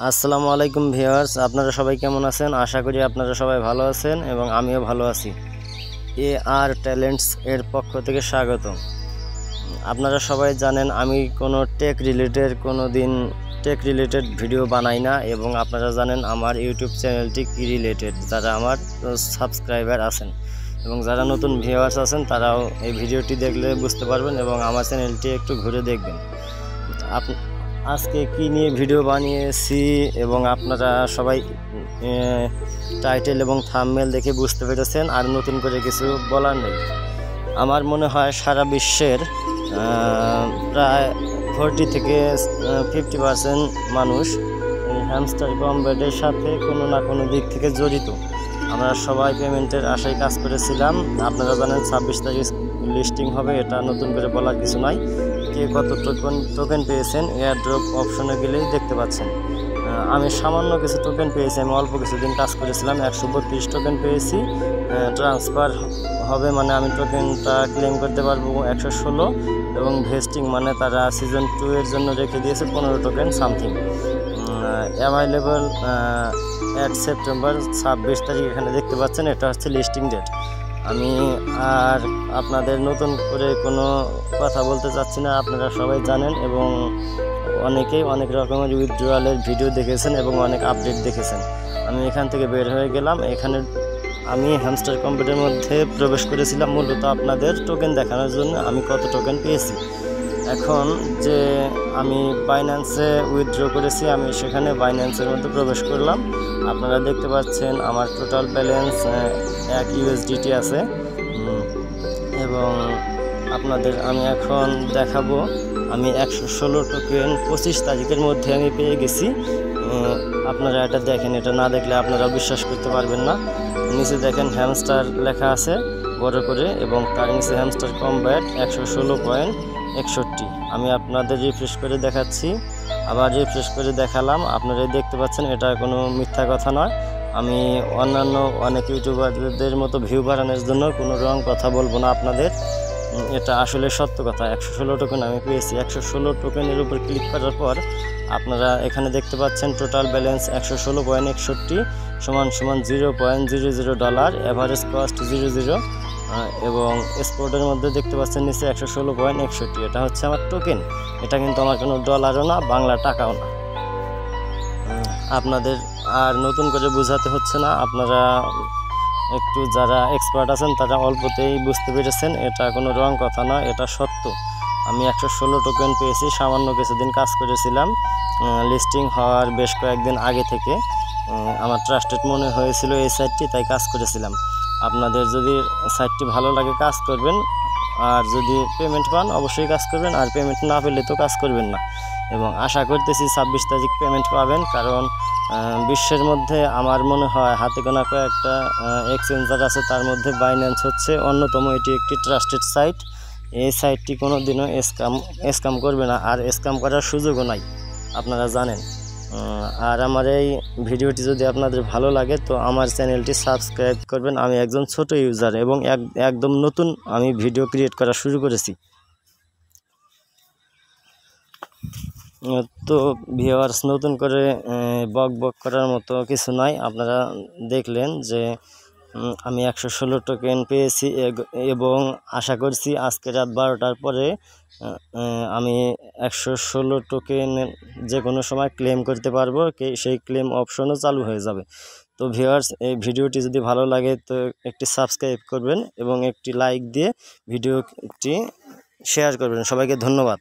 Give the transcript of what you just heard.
আসসালামু আলাইকুম ভিউয়ার্স, আপনারা সবাই কেমন আছেন? আশা করি আপনারা সবাই ভালো আছেন এবং আমিও ভালো আছি। আর ট্যালেন্টস এর পক্ষ থেকে স্বাগত। আপনারা সবাই জানেন আমি কোনো টেক রিলেটেড ভিডিও বানাই না, এবং আপনারা জানেন আমার ইউটিউব চ্যানেলটি কি রিলেটেড। যারা আমার সাবস্ক্রাইবার আছেন এবং যারা নতুন ভিউয়ার্স আছেন তারাও এই ভিডিওটি দেখলে বুঝতে পারবেন এবং আমার চ্যানেলটি একটু ঘুরে দেখবেন। আজকে কি নিয়ে ভিডিও বানিয়েছি এবং আপনারা সবাই টাইটেল এবং থাম্বনেল দেখে বুঝতে পেরেছেন, আর নতুন করে কিছু বলার নেই। আমার মনে হয় সারা বিশ্বের প্রায় 40 থেকে 50% মানুষ হ্যামস্টার কম্ব্যাটের সাথে কোনো না কোনো দিক থেকে জড়িত। আমরা সবাই পেমেন্টের আশায় কাজ করেছিলাম। আপনারা জানেন 26 তারিখ লিস্টিং হবে, এটা নতুন করে বলার কিছু নাই। কে কত টোকেন পেয়েছেন এয়ারড্রপ অপশনে গেলেই দেখতে পাচ্ছেন। আমি সামান্য কিছু টোকেন পেয়েছি, আমি অল্প কিছুদিন কাজ করেছিলাম। 132 টোকেন পেয়েছি। ট্রান্সফার হবে মানে আমি টোকেনটা ক্লেম করতে পারবো 116, এবং ভেস্টিং মানে তারা সিজন 2 এর জন্য রেখে দিয়েছে 15 টোকেন সামথিং। অ্যাভাইলেবল সেপ্টেম্বর 26 তারিখ এখানে দেখতে পাচ্ছেন, এটা হচ্ছে লিস্টিং ডেট। আমি আর আপনাদের নতুন করে কোনো কথা বলতে চাচ্ছি না, আপনারা সবাই জানেন এবং অনেকেই অনেক রকমের উইথড্রয়ালের ভিডিও দেখেছেন এবং অনেক আপডেট দেখেছেন। আমি এখান থেকে বের হয়ে গেলাম। এখানে আমি হ্যামস্টার কম্পিউটারের মধ্যে প্রবেশ করেছিলাম মূলত আপনাদের টোকেন দেখানোর জন্য আমি কত টোকেন পেয়েছি। এখন যে আমি বাইন্যান্সে উইথড্র করেছি, আমি সেখানে বাইন্যান্সের মধ্যে প্রবেশ করলাম। আপনারা দেখতে পাচ্ছেন আমার টোটাল ব্যালেন্স 1 USDT আছে, এবং আপনাদের আমি এখন দেখাবো আমি 116 টোকেন 25 তারিখের মধ্যে আমি পেয়ে গেছি। আপনারা এটা দেখেন, এটা না দেখলে আপনারা বিশ্বাস করতে পারবেন না। নিচে দেখেন হ্যামস্টার লেখা আছে বড় করে, এবং তার নিচে হ্যামস্টার কম্ব্যাট 116.61। আমি আপনাদের রিফ্রেশ করে দেখাচ্ছি, আবার রিফ্রেশ করে দেখালাম। আপনারা দেখতে পাচ্ছেন এটা কোনো মিথ্যা কথা নয়। আমি অন্যান্য অনেক ইউটিউবারদের মতো ভিউ বাড়ানোর জন্য কোনো রং কথা বলবো না আপনাদের, এটা আসলে সত্য কথা। 116 টোকেন আমি পেয়েছি। 116 টোকেনের উপর ক্লিক করার পর আপনারা এখানে দেখতে পাচ্ছেন টোটাল ব্যালেন্স 116.61 সমান $0.00, এভারেজ কস্ট 00, এবং স্পোর্টের মধ্যে দেখতে পাচ্ছেন নিচে 116.61। এটা হচ্ছে আমার টোকেন, এটা কিন্তু আমার কোনো ডলারও না, বাংলা টাকাও না। আপনাদের আর নতুন করে বোঝাতে হচ্ছে না, আপনারা একটু যারা এক্সপার্ট আছেন তারা অল্পতেই বুঝতে পেরেছেন। এটা কোনো রং কথা না, এটা সত্য। আমি 116 টোকেন পেয়েছি। সামান্য কিছুদিন কাজ করেছিলাম লিস্টিং হওয়ার বেশ কয়েকদিন আগে থেকে। আমার ট্রাস্টেড মনে হয়েছিল এই সাইটটি, তাই কাজ করেছিলাম। আপনাদের যদি সাইটটি ভালো লাগে কাজ করবেন, আর যদি পেমেন্ট পান অবশ্যই কাজ করবেন, আর পেমেন্ট না পেলে তো কাজ করবেন না। এবং আশা করতেছি 26 তারিখ পেমেন্ট পাবেন, কারণ বিশ্বের মধ্যে আমার মনে হয় হাতে গোনা কয়েকটা এক্সচেঞ্জার আছে, তার মধ্যে বাইন্যান্স হচ্ছে অন্যতম। এটি একটি ট্রাস্টেড সাইট। এই সাইটটি কোনো দিনও স্ক্যাম করবে না, আর স্ক্যাম করার সুযোগও নাই, আপনারা জানেন। আর আমার এই ভিডিওটি যদি আপনাদের ভালো লাগে তো আমার চ্যানেলটি সাবস্ক্রাইব করবেন। আমি একজন ছোট ইউজার এবং একদম নতুন আমি ভিডিও ক্রিয়েট করা শুরু করেছি। তো ভিউয়ার্স, নতুন করে বক করার মতো কিছু নাই। আপনারা দেখলেন যে আমি 116 টোকেন পেয়েছি, এবং আশা করছি আজকে রাত 12টার পরে আমি 116 টোকেন যে কোনো সময় ক্লেম করতে পারবো। সেই ক্লেম অপশনও চালু হয়ে যাবে। তো ভিউয়ার্স, এই ভিডিওটি যদি ভালো লাগে তো একটি সাবস্ক্রাইব করবেন এবং একটি লাইক দিয়ে ভিডিওটি শেয়ার করবেন। সবাইকে ধন্যবাদ।